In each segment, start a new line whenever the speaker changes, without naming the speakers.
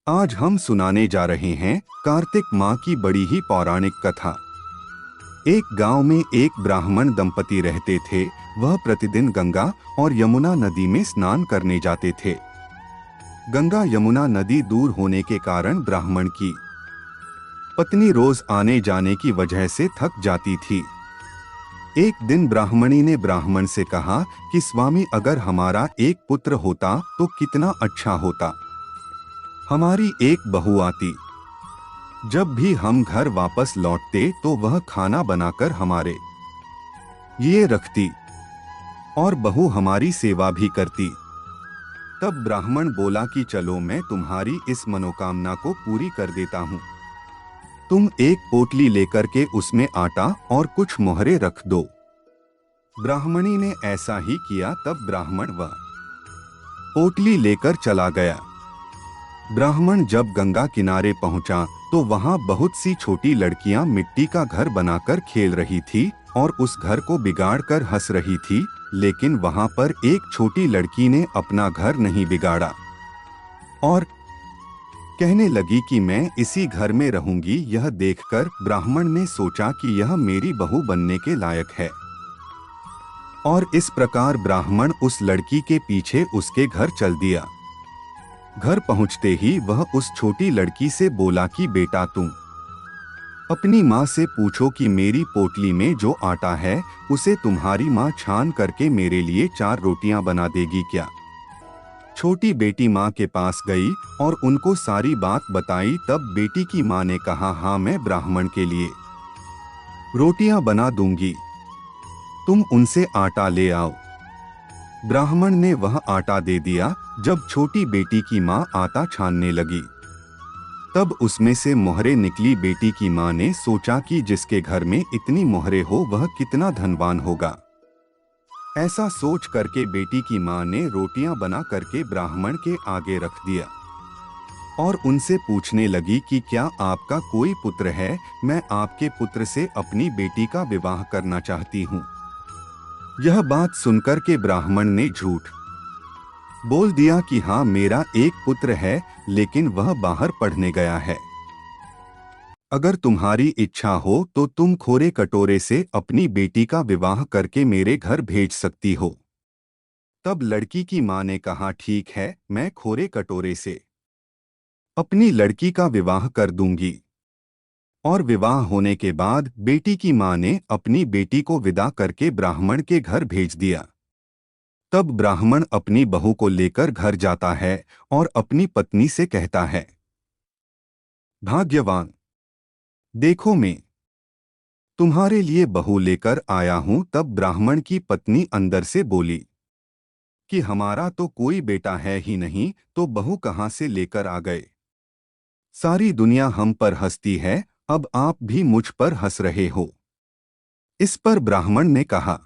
आज हम सुनाने जा रहे हैं कार्तिक माह की बड़ी ही पौराणिक कथा। एक गांव में एक ब्राह्मण दंपति रहते थे। वह प्रतिदिन गंगा और यमुना नदी में स्नान करने जाते थे। गंगा यमुना नदी दूर होने के कारण ब्राह्मण की पत्नी रोज आने जाने की वजह से थक जाती थी। एक दिन ब्राह्मणी ने ब्राह्मण से कहा कि स्वामी, अगर हमारा एक पुत्र होता तो कितना अच्छा होता। हमारी एक बहू आती, जब भी हम घर वापस लौटते तो वह खाना बनाकर हमारे ये रखती और बहू हमारी सेवा भी करती। तब ब्राह्मण बोला कि चलो, मैं तुम्हारी इस मनोकामना को पूरी कर देता हूँ। तुम एक पोटली लेकर के उसमें आटा और कुछ मोहरे रख दो। ब्राह्मणी ने ऐसा ही किया। तब ब्राह्मण वह पोटली लेकर चला गया। ब्राह्मण जब गंगा किनारे पहुंचा तो वहां बहुत सी छोटी लड़कियां मिट्टी का घर बनाकर खेल रही थी और उस घर को बिगाड़कर हंस रही थी। लेकिन वहां पर एक छोटी लड़की ने अपना घर नहीं बिगाड़ा और कहने लगी कि मैं इसी घर में रहूंगी। यह देखकर ब्राह्मण ने सोचा कि यह मेरी बहू बनने के लायक है और इस प्रकार ब्राह्मण उस लड़की के पीछे उसके घर चल दिया। घर पहुंचते ही वह उस छोटी लड़की से बोला कि बेटा, तुम अपनी माँ से पूछो कि मेरी पोटली में जो आटा है उसे तुम्हारी माँ छान करके मेरे लिए 4 रोटियां बना देगी क्या। छोटी बेटी माँ के पास गई और उनको सारी बात बताई। तब बेटी की माँ ने कहा, हाँ, मैं ब्राह्मण के लिए रोटियां बना दूंगी, तुम उनसे आटा ले आओ। ब्राह्मण ने वह आटा दे दिया। जब छोटी बेटी की माँ आटा छानने लगी तब उसमें से मोहरे निकली। बेटी की माँ ने सोचा कि जिसके घर में इतनी मोहरे हो वह कितना धनवान होगा। ऐसा सोच करके बेटी की माँ ने रोटियां बना करके ब्राह्मण के आगे रख दिया और उनसे पूछने लगी कि क्या आपका कोई पुत्र है। मैं आपके पुत्र से अपनी बेटी का विवाह करना चाहती हूँ। यह बात सुनकर के ब्राह्मण ने झूठ बोल दिया कि हाँ, मेरा एक पुत्र है, लेकिन वह बाहर पढ़ने गया है। अगर तुम्हारी इच्छा हो तो तुम खोरे कटोरे से अपनी बेटी का विवाह करके मेरे घर भेज सकती हो। तब लड़की की माँ ने कहा, ठीक है, मैं खोरे कटोरे से अपनी लड़की का विवाह कर दूंगी। और विवाह होने के बाद बेटी की माँ ने अपनी बेटी को विदा करके ब्राह्मण के घर भेज दिया। तब ब्राह्मण अपनी बहू को लेकर घर जाता है और अपनी पत्नी से कहता है, भाग्यवान, देखो, मैं तुम्हारे लिए बहू लेकर आया हूं। तब ब्राह्मण की पत्नी अंदर से बोली कि हमारा तो कोई बेटा है ही नहीं, तो बहू कहां से लेकर आ गए। सारी दुनिया हम पर हंसती है, अब आप भी मुझ पर हंस रहे हो। इस पर ब्राह्मण ने कहा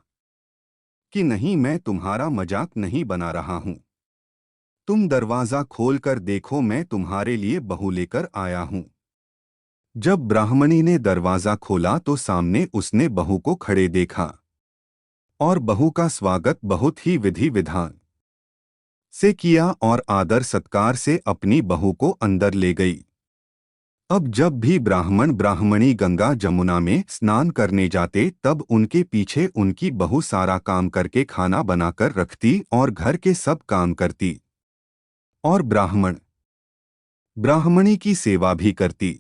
कि नहीं, मैं तुम्हारा मजाक नहीं बना रहा हूं। तुम दरवाजा खोलकर देखो, मैं तुम्हारे लिए बहू लेकर आया हूं। जब ब्राह्मणी ने दरवाजा खोला तो सामने उसने बहू को खड़े देखा और बहू का स्वागत बहुत ही विधि विधान से किया और आदर सत्कार से अपनी बहू को अंदर ले गई। अब जब भी ब्राह्मण ब्राह्मणी गंगा जमुना में स्नान करने जाते तब उनके पीछे उनकी बहू सारा काम करके खाना बनाकर रखती और घर के सब काम करती और ब्राह्मण ब्राह्मणी की सेवा भी करती।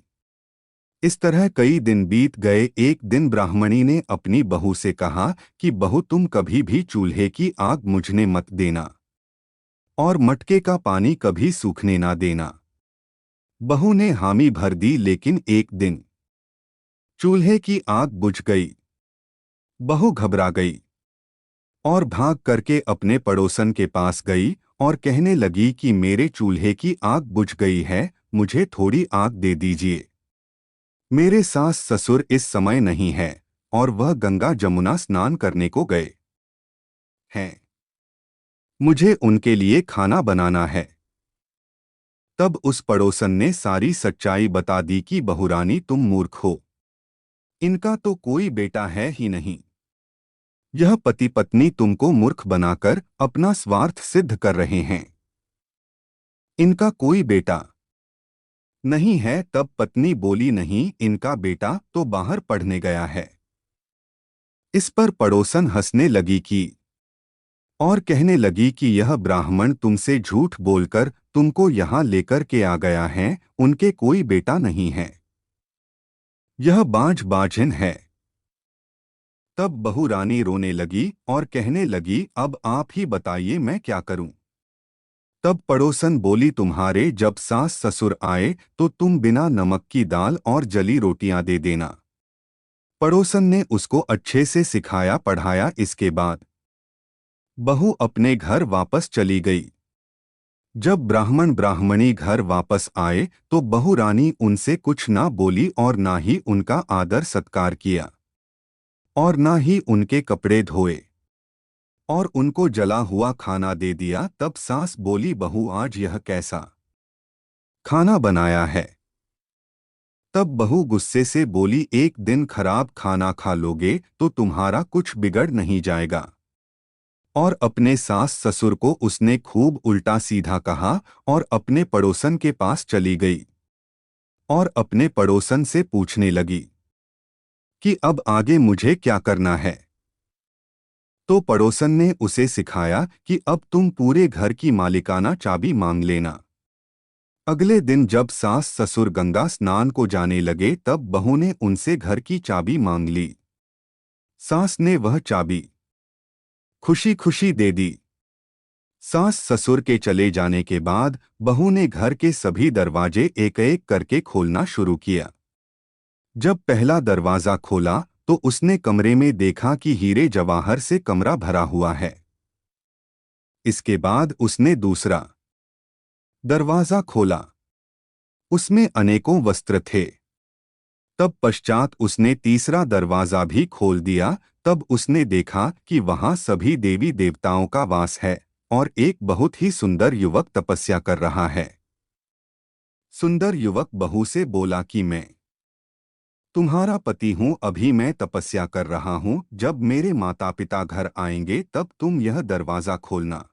इस तरह कई दिन बीत गए। एक दिन ब्राह्मणी ने अपनी बहू से कहा कि बहू, तुम कभी भी चूल्हे की आग मुझने मत देना और मटके का पानी कभी सूखने ना देना। बहू ने हामी भर दी, लेकिन एक दिन चूल्हे की आग बुझ गई। बहू घबरा गई और भाग करके अपने पड़ोसन के पास गई और कहने लगी कि मेरे चूल्हे की आग बुझ गई है, मुझे थोड़ी आग दे दीजिए। मेरे सास ससुर इस समय नहीं है और वह गंगा जमुना स्नान करने को गए हैं। मुझे उनके लिए खाना बनाना है। तब उस पड़ोसन ने सारी सच्चाई बता दी कि बहुरानी, तुम मूर्ख हो। इनका तो कोई बेटा है ही नहीं। यह पति पत्नी तुमको मूर्ख बनाकर अपना स्वार्थ सिद्ध कर रहे हैं। इनका कोई बेटा नहीं है। तब पत्नी बोली, नहीं, इनका बेटा तो बाहर पढ़ने गया है। इस पर पड़ोसन हंसने लगी कि और कहने लगी कि यह ब्राह्मण तुमसे झूठ बोलकर तुमको यहाँ लेकर के आ गया है, उनके कोई बेटा नहीं है, यह बांझ बाझिन है। तब बहू रानी रोने लगी और कहने लगी, अब आप ही बताइए मैं क्या करूं। तब पड़ोसन बोली, तुम्हारे जब सास ससुर आए तो तुम बिना नमक की दाल और जली रोटियां दे देना। पड़ोसन ने उसको अच्छे से सिखाया पढ़ाया। इसके बाद बहू अपने घर वापस चली गई। जब ब्राह्मण ब्राह्मणी घर वापस आए तो बहू रानी उनसे कुछ ना बोली और ना ही उनका आदर सत्कार किया और ना ही उनके कपड़े धोए और उनको जला हुआ खाना दे दिया। तब सास बोली, बहू आज यह कैसा खाना बनाया है। तब बहू गुस्से से बोली, एक दिन खराब खाना खा लोगे तो तुम्हारा कुछ बिगड़ नहीं जाएगा। और अपने सास ससुर को उसने खूब उल्टा सीधा कहा और अपने पड़ोसन के पास चली गई और अपने पड़ोसन से पूछने लगी कि अब आगे मुझे क्या करना है। तो पड़ोसन ने उसे सिखाया कि अब तुम पूरे घर की मालिकाना चाबी मांग लेना। अगले दिन जब सास ससुर गंगा स्नान को जाने लगे तब बहू ने उनसे घर की चाबी मांग ली। सास ने वह चाबी खुशी खुशी दे दी। सास ससुर के चले जाने के बाद बहू ने घर के सभी दरवाजे एक एक करके खोलना शुरू किया। जब पहला दरवाजा खोला तो उसने कमरे में देखा कि हीरे जवाहर से कमरा भरा हुआ है। इसके बाद उसने दूसरा दरवाजा खोला, उसमें अनेकों वस्त्र थे। तब पश्चात उसने तीसरा दरवाजा भी खोल दिया। तब उसने देखा कि वहां सभी देवी देवताओं का वास है और एक बहुत ही सुंदर युवक तपस्या कर रहा है। सुंदर युवक बहू से बोला कि मैं तुम्हारा पति हूँ, अभी मैं तपस्या कर रहा हूँ, जब मेरे माता पिता घर आएंगे तब तुम यह दरवाजा खोलना।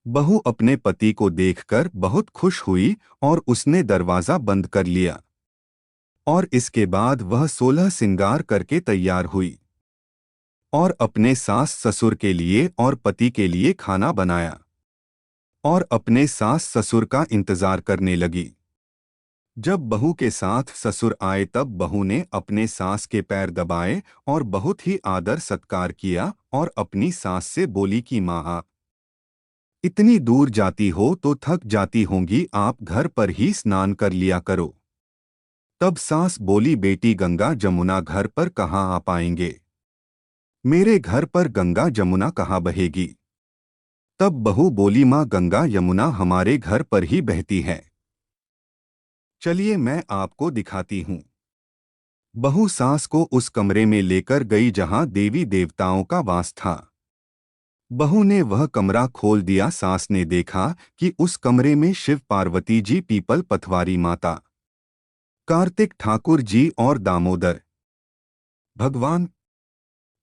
बहू अपने पति को देखकर बहुत खुश हुई और उसने दरवाजा बंद कर लिया और इसके बाद वह 16 सिंगार करके तैयार हुई और अपने सास ससुर के लिए और पति के लिए खाना बनाया और अपने सास ससुर का इंतजार करने लगी। जब बहू के साथ ससुर आए तब बहू ने अपने सास के पैर दबाए और बहुत ही आदर सत्कार किया और अपनी सास से बोली कि माँ, आप इतनी दूर जाती हो तो थक जाती होंगी, आप घर पर ही स्नान कर लिया करो। तब सास बोली, बेटी गंगा जमुना घर पर कहाँ आ पाएंगे, मेरे घर पर गंगा जमुना कहाँ बहेगी। तब बहू बोली, माँ गंगा यमुना हमारे घर पर ही बहती है, चलिए मैं आपको दिखाती हूँ। बहू सास को उस कमरे में लेकर गई जहाँ देवी देवताओं का वास था। बहू ने वह कमरा खोल दिया। सास ने देखा कि उस कमरे में शिव पार्वती जी, पीपल पथवारी माता, कार्तिक ठाकुर जी और दामोदर भगवान,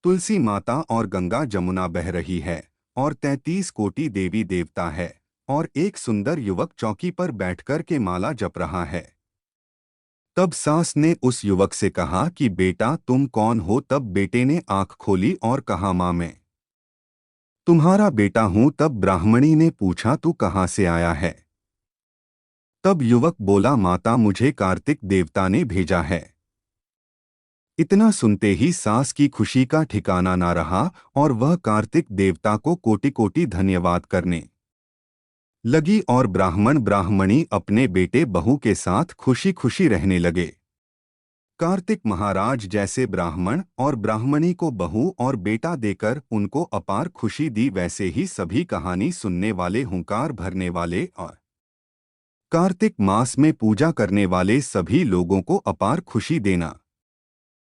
तुलसी माता और गंगा जमुना बह रही है और 33 कोटि देवी देवता है और एक सुंदर युवक चौकी पर बैठकर के माला जप रहा है। तब सास ने उस युवक से कहा कि बेटा तुम कौन हो। तब बेटे ने आंख खोली और कहा, माँ मैं तुम्हारा बेटा हूं। तब ब्राह्मणी ने पूछा, तू कहाँ से आया है। तब युवक बोला, माता मुझे कार्तिक देवता ने भेजा है। इतना सुनते ही सास की खुशी का ठिकाना ना रहा और वह कार्तिक देवता को कोटि कोटि धन्यवाद करने लगी और ब्राह्मण ब्राह्मणी अपने बेटे बहू के साथ खुशी खुशी रहने लगे। कार्तिक महाराज जैसे ब्राह्मण और ब्राह्मणी को बहू और बेटा देकर उनको अपार खुशी दी, वैसे ही सभी कहानी सुनने वाले, हुंकार भरने वाले और कार्तिक मास में पूजा करने वाले सभी लोगों को अपार खुशी देना।